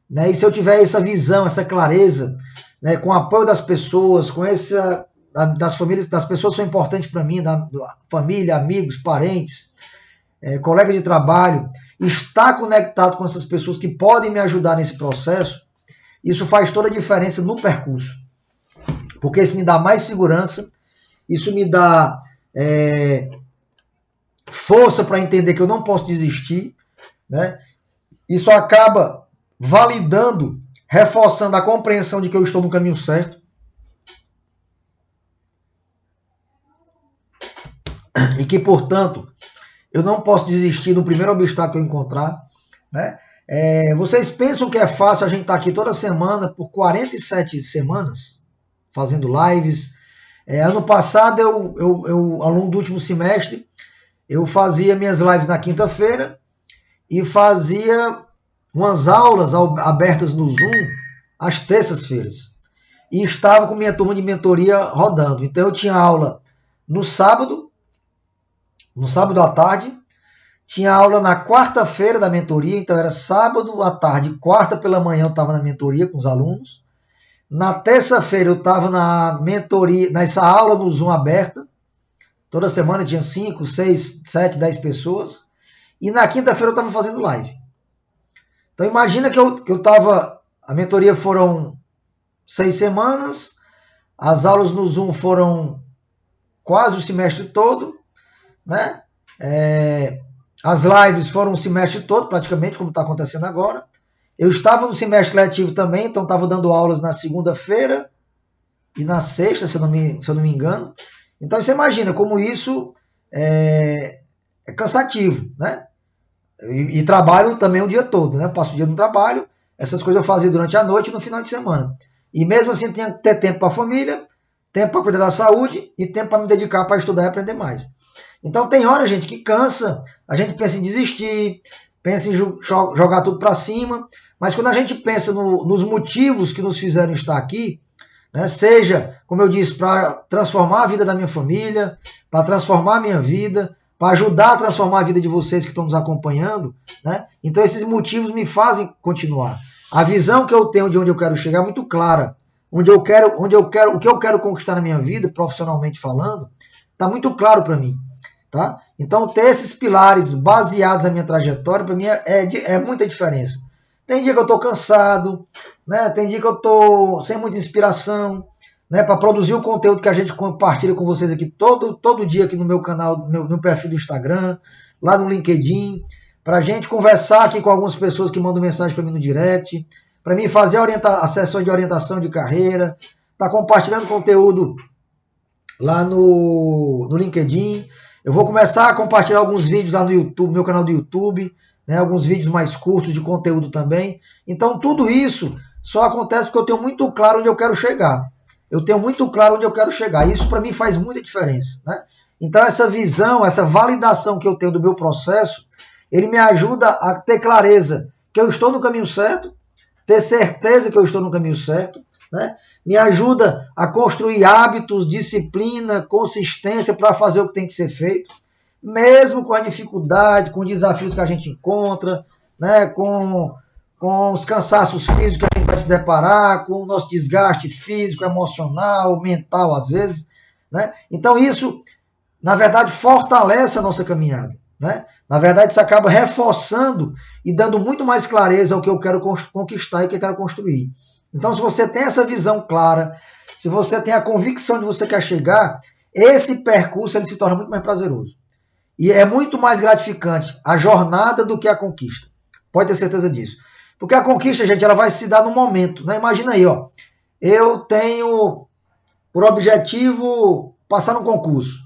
né? E se eu tiver essa visão, essa clareza, né, com o apoio das pessoas, das famílias, das pessoas que são importantes para mim, da família, amigos, parentes, colegas de trabalho, estar conectado com essas pessoas que podem me ajudar nesse processo, isso faz toda a diferença no percurso. Porque isso me dá mais segurança, isso me dá força para entender que eu não posso desistir, né? Isso acaba validando, reforçando a compreensão de que eu estou no caminho certo. E que, portanto, eu não posso desistir do primeiro obstáculo que eu encontrar, né? Vocês pensam que é fácil a gente estar aqui toda semana, por 47 semanas, fazendo lives? Ano passado, ao longo do último semestre, eu fazia minhas lives na quinta-feira e fazia umas aulas abertas no Zoom às terças-feiras. E estava com minha turma de mentoria rodando. Então eu tinha aula no sábado à tarde, tinha aula na quarta-feira da mentoria, então era sábado à tarde, quarta pela manhã eu estava na mentoria com os alunos. Na terça-feira eu estava na mentoria, nessa aula no Zoom aberta. Toda semana tinha 5, 6, 7, 10 pessoas. E na quinta-feira eu estava fazendo live. Então imagina que eu estava... A mentoria foram 6 semanas. As aulas no Zoom foram quase o semestre todo, né? As lives foram o semestre todo, praticamente, como está acontecendo agora. Eu estava no semestre letivo também, então estava dando aulas na segunda-feira e na sexta, se eu não me engano. Então você imagina como isso é é cansativo, né? E trabalho também o dia todo, né? Passo o dia no trabalho, essas coisas eu fazia durante a noite e no final de semana. E mesmo assim tinha que ter tempo para a família, tempo para cuidar da saúde e tempo para me dedicar para estudar e aprender mais. Então tem hora, gente, que cansa, a gente pensa em desistir, pensa em jogar tudo para cima, mas quando a gente pensa nos motivos que nos fizeram estar aqui, né, seja, como eu disse, para transformar a vida da minha família, para transformar a minha vida, para ajudar a transformar a vida de vocês que estão nos acompanhando, né? Então esses motivos me fazem continuar. A visão que eu tenho de onde eu quero chegar é muito clara. O que eu quero conquistar na minha vida, profissionalmente falando, está muito claro para mim. Tá? Então ter esses pilares baseados na minha trajetória, para mim é muita diferença. Tem dia que eu estou cansado, né? Tem dia que eu estou sem muita inspiração, né? Para produzir o conteúdo que a gente compartilha com vocês aqui todo dia aqui no meu canal, no perfil do Instagram, lá no LinkedIn, para a gente conversar aqui com algumas pessoas que mandam mensagem para mim no direct, para mim fazer a sessão de orientação de carreira, tá compartilhando conteúdo lá no LinkedIn. Eu vou começar a compartilhar alguns vídeos lá no YouTube, meu canal do YouTube, né, alguns vídeos mais curtos de conteúdo também. Então tudo isso só acontece porque eu tenho muito claro onde eu quero chegar. Eu tenho muito claro onde eu quero chegar. Isso para mim faz muita diferença, né? Então essa visão, essa validação que eu tenho do meu processo, ele me ajuda a ter clareza que eu estou no caminho certo, ter certeza que eu estou no caminho certo, né? Me ajuda a construir hábitos, disciplina, consistência para fazer o que tem que ser feito, mesmo com a dificuldade, com os desafios que a gente encontra, né? com os cansaços físicos que a gente vai se deparar, com o nosso desgaste físico, emocional, mental às vezes, né? Então isso, na verdade, fortalece a nossa caminhada, né? Na verdade, isso acaba reforçando e dando muito mais clareza ao que eu quero conquistar e o que eu quero construir. Então, se você tem essa visão clara, se você tem a convicção de você quer chegar, esse percurso ele se torna muito mais prazeroso. E é muito mais gratificante a jornada do que a conquista. Pode ter certeza disso. Porque a conquista, gente, ela vai se dar no momento, né? Imagina aí, ó. Eu tenho por objetivo passar no concurso.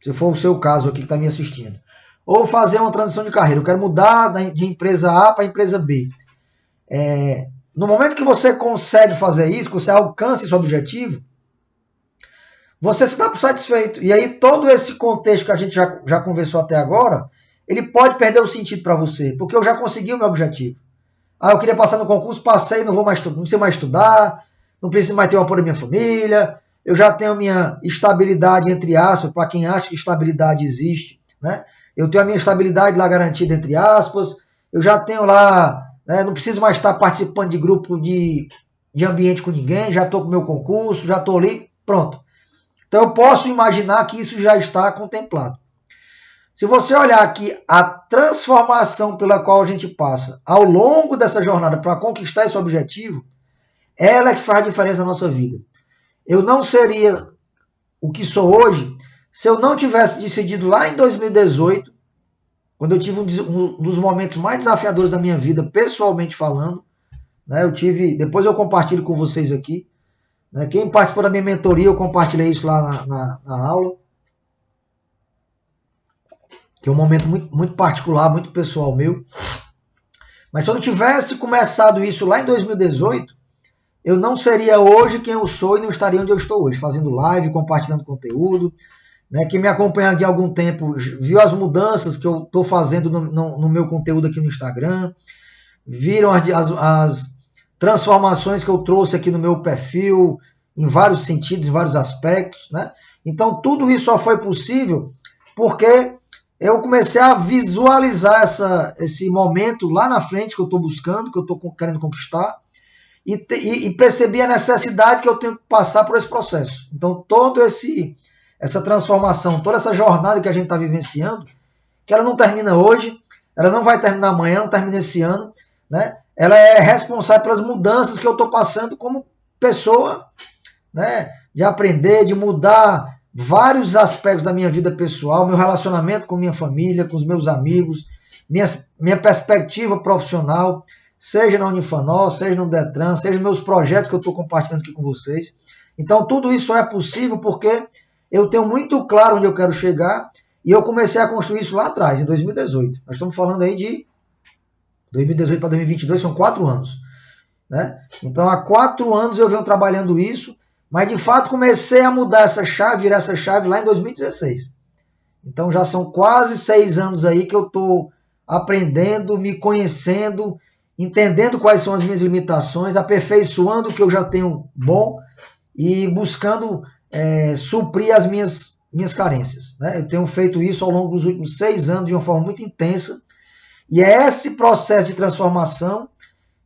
Se for o seu caso aqui que está me assistindo. Ou fazer uma transição de carreira. Eu quero mudar de empresa A para empresa B. No momento que você consegue fazer isso, que você alcança esse objetivo, você se dá por satisfeito. E aí todo esse contexto que a gente já conversou até agora, ele pode perder o sentido para você, porque eu já consegui o meu objetivo. Eu queria passar no concurso, passei, não preciso mais estudar, não preciso mais ter o apoio da minha família, eu já tenho a minha estabilidade, entre aspas, para quem acha que estabilidade existe, né? Eu tenho a minha estabilidade lá garantida, entre aspas, eu já tenho lá... não preciso mais estar participando de grupo de ambiente com ninguém, já estou com o meu concurso, já estou ali, pronto. Então eu posso imaginar que isso já está contemplado. Se você olhar aqui a transformação pela qual a gente passa ao longo dessa jornada para conquistar esse objetivo, ela é que faz a diferença na nossa vida. Eu não seria o que sou hoje se eu não tivesse decidido lá em 2018, quando eu tive um dos momentos mais desafiadores da minha vida, pessoalmente falando, né? Depois eu compartilho com vocês aqui, né? Quem participou da minha mentoria, eu compartilhei isso lá na aula, que é um momento muito, muito particular, muito pessoal meu. Mas se eu não tivesse começado isso lá em 2018, eu não seria hoje quem eu sou e não estaria onde eu estou hoje, fazendo live, compartilhando conteúdo. Né, quem me acompanha aqui há algum tempo viu as mudanças que eu estou fazendo no meu conteúdo aqui no Instagram, viram as transformações que eu trouxe aqui no meu perfil, em vários sentidos, em vários aspectos. Né? Então tudo isso só foi possível porque eu comecei a visualizar esse momento lá na frente que eu estou buscando, que eu estou querendo conquistar, e percebi a necessidade que eu tenho que passar por esse processo. Então essa transformação, toda essa jornada que a gente está vivenciando, que ela não termina hoje, ela não vai terminar amanhã, não termina esse ano, né? Ela é responsável pelas mudanças que eu estou passando como pessoa, né? De aprender, de mudar vários aspectos da minha vida pessoal, meu relacionamento com minha família, com os meus amigos, minha perspectiva profissional, seja na Unifanol, seja no Detran, seja meus projetos que eu estou compartilhando aqui com vocês. Então tudo isso só é possível porque eu tenho muito claro onde eu quero chegar E eu comecei a construir isso lá atrás, em 2018. Nós estamos falando aí de 2018 para 2022, são 4 anos. Né? Então, há 4 anos eu venho trabalhando isso, mas de fato comecei a mudar essa chave, virar essa chave lá em 2016. Então, já são quase 6 anos aí que eu estou aprendendo, me conhecendo, entendendo quais são as minhas limitações, aperfeiçoando o que eu já tenho bom e buscando suprir as minhas carências. Né? Eu tenho feito isso ao longo dos últimos 6 anos de uma forma muito intensa, e é esse processo de transformação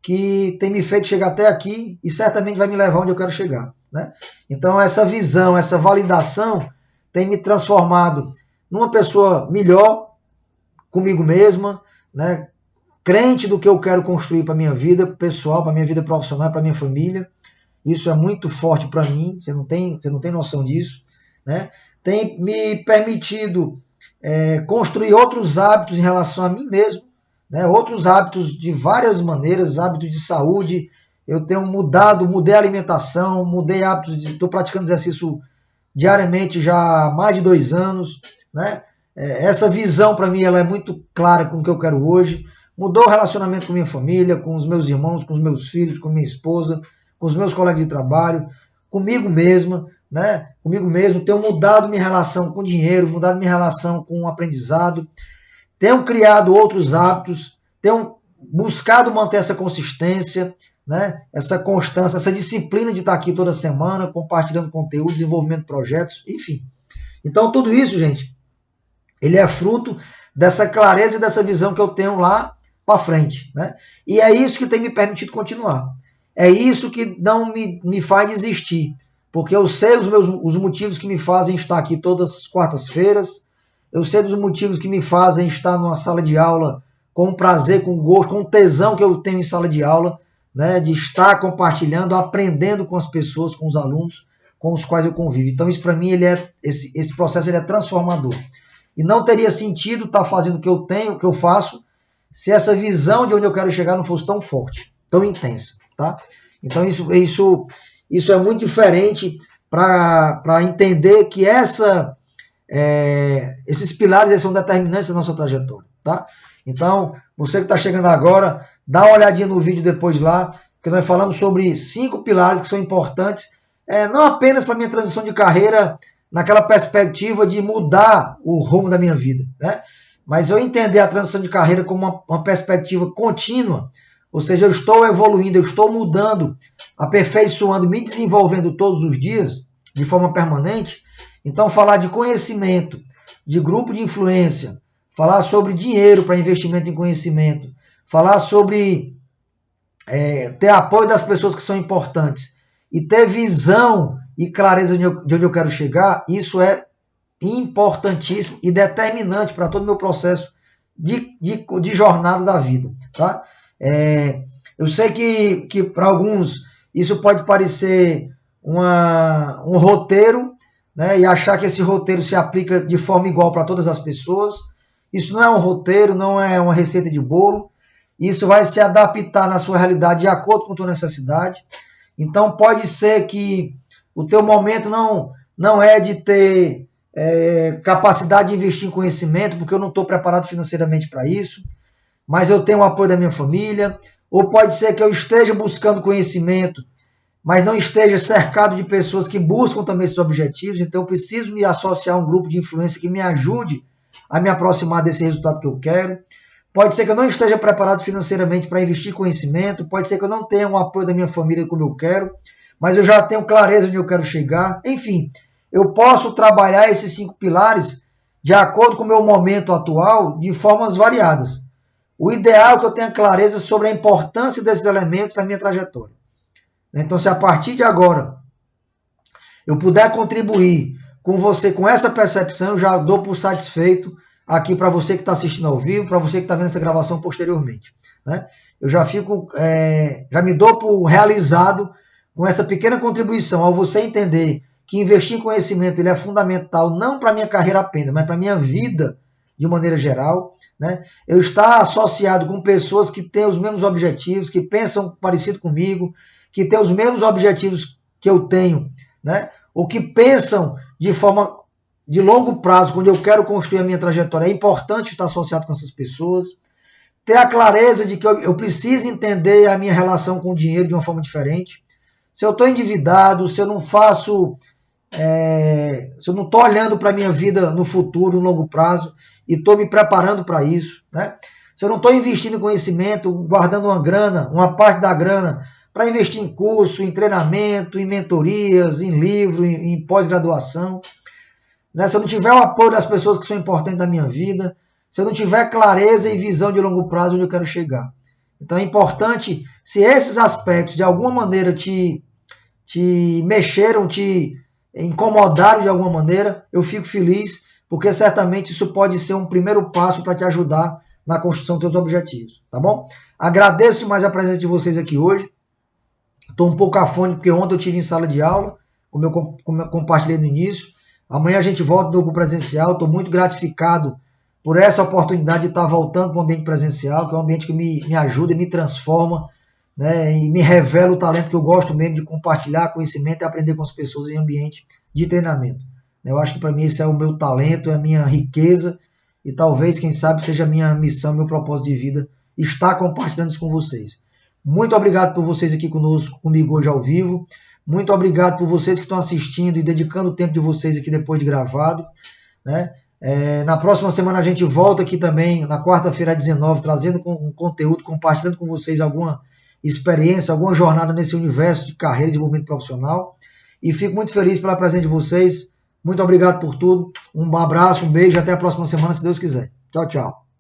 que tem me feito chegar até aqui e certamente vai me levar onde eu quero chegar. Né? Então, essa visão, essa validação tem me transformado numa pessoa melhor comigo mesma, né? Crente do que eu quero construir para a minha vida pessoal, para a minha vida profissional, para a minha família. Isso é muito forte para mim, você não tem noção disso. Né? Tem me permitido construir outros hábitos em relação a mim mesmo, né? Outros hábitos de várias maneiras, hábitos de saúde. Eu tenho mudei a alimentação, mudei hábitos, estou praticando exercício diariamente já há mais de 2 anos. Né? Essa visão para mim ela é muito clara com o que eu quero hoje. Mudou o relacionamento com minha família, com os meus irmãos, com os meus filhos, com minha esposa, com os meus colegas de trabalho, comigo mesma, né? Comigo mesmo. Tenho mudado minha relação com o dinheiro, mudado minha relação com o aprendizado. Tenho criado outros hábitos, tenho buscado manter essa consistência, né? Essa constância, essa disciplina de estar aqui toda semana, compartilhando conteúdo, desenvolvimento de projetos, enfim. Então, tudo isso, gente, ele é fruto dessa clareza e dessa visão que eu tenho lá para frente. Né? E é isso que tem me permitido continuar. É isso que não me faz desistir, porque eu sei os motivos que me fazem estar aqui todas as quartas-feiras, eu sei dos motivos que me fazem estar numa sala de aula com prazer, com gosto, com tesão que eu tenho em sala de aula, né, de estar compartilhando, aprendendo com as pessoas, com os alunos com os quais eu convivo. Então isso para mim, esse processo ele é transformador. E não teria sentido estar fazendo o que eu tenho, o que eu faço, se essa visão de onde eu quero chegar não fosse tão forte, tão intensa. Tá? Então isso é muito diferente para entender que esses pilares eles são determinantes da nossa trajetória. Tá? Então, você que está chegando agora, dá uma olhadinha no vídeo depois lá, que nós falamos sobre 5 pilares que são importantes, não apenas para a minha transição de carreira, naquela perspectiva de mudar o rumo da minha vida, né? Mas eu entender a transição de carreira como uma perspectiva contínua, ou seja, eu estou evoluindo, eu estou mudando, aperfeiçoando, me desenvolvendo todos os dias, de forma permanente. Então, falar de conhecimento, de grupo de influência, falar sobre dinheiro para investimento em conhecimento, falar sobre ter apoio das pessoas que são importantes e ter visão e clareza de onde eu quero chegar, isso é importantíssimo e determinante para todo o meu processo de jornada da vida. Tá? Eu sei que para alguns isso pode parecer um roteiro, né, e achar que esse roteiro se aplica de forma igual para todas as pessoas. Isso não é um roteiro, não é uma receita de bolo. Isso vai se adaptar na sua realidade de acordo com a tua necessidade. Então pode ser que o teu momento não é de ter capacidade de investir em conhecimento, porque eu não estou preparado financeiramente para isso, mas eu tenho o apoio da minha família. Ou pode ser que eu esteja buscando conhecimento, mas não esteja cercado de pessoas que buscam também esses objetivos, então eu preciso me associar a um grupo de influência que me ajude a me aproximar desse resultado que eu quero. Pode ser que eu não esteja preparado financeiramente para investir em conhecimento, pode ser que eu não tenha o apoio da minha família como eu quero, mas eu já tenho clareza onde eu quero chegar. Enfim, eu posso trabalhar esses 5 pilares de acordo com o meu momento atual de formas variadas. O ideal é que eu tenha clareza sobre a importância desses elementos na minha trajetória. Então, se a partir de agora eu puder contribuir com você, com essa percepção, eu já dou por satisfeito aqui para você que está assistindo ao vivo, para você que está vendo essa gravação posteriormente. Né? Eu já me dou por realizado com essa pequena contribuição, ao você entender que investir em conhecimento ele é fundamental, não para a minha carreira apenas, mas para a minha vida de maneira geral. Né? Eu estar associado com pessoas que têm os mesmos objetivos, que pensam parecido comigo, que têm os mesmos objetivos que eu tenho, né? Ou que pensam de forma de longo prazo, quando eu quero construir a minha trajetória, é importante estar associado com essas pessoas. Ter a clareza de que eu preciso entender a minha relação com o dinheiro de uma forma diferente. Se eu estou endividado, se eu não faço, se eu não estou olhando para a minha vida no futuro, no longo prazo, e estou me preparando para isso, né? Se eu não estou investindo em conhecimento, guardando uma grana, uma parte da grana, para investir em curso, em treinamento, em mentorias, em livro, em pós-graduação, né? Se eu não tiver o apoio das pessoas que são importantes na minha vida, se eu não tiver clareza e visão de longo prazo onde eu quero chegar. Então é importante, se esses aspectos de alguma maneira te mexeram, te incomodaram de alguma maneira, eu fico feliz, porque certamente isso pode ser um primeiro passo para te ajudar na construção dos seus objetivos, tá bom? Agradeço demais a presença de vocês aqui hoje. Estou um pouco afônico, porque ontem eu tive em sala de aula, como eu compartilhei no início. Amanhã a gente volta no presencial. Estou muito gratificado por essa oportunidade de estar voltando para o ambiente presencial, que é um ambiente que me ajuda e me transforma, né, e me revela o talento que eu gosto mesmo de compartilhar conhecimento e aprender com as pessoas em ambiente de treinamento. Eu acho que para mim esse é o meu talento, é a minha riqueza e talvez, quem sabe, seja a minha missão, meu propósito de vida, estar compartilhando isso com vocês. Muito obrigado por vocês aqui comigo hoje ao vivo. Muito obrigado por vocês que estão assistindo e dedicando o tempo de vocês aqui depois de gravado, né? Na próxima semana a gente volta aqui também, na quarta-feira, às 19, trazendo um conteúdo, compartilhando com vocês alguma experiência, alguma jornada nesse universo de carreira e desenvolvimento profissional. E fico muito feliz pela presença de vocês. Muito obrigado por tudo. Um abraço, um beijo, até a próxima semana, se Deus quiser. Tchau, tchau.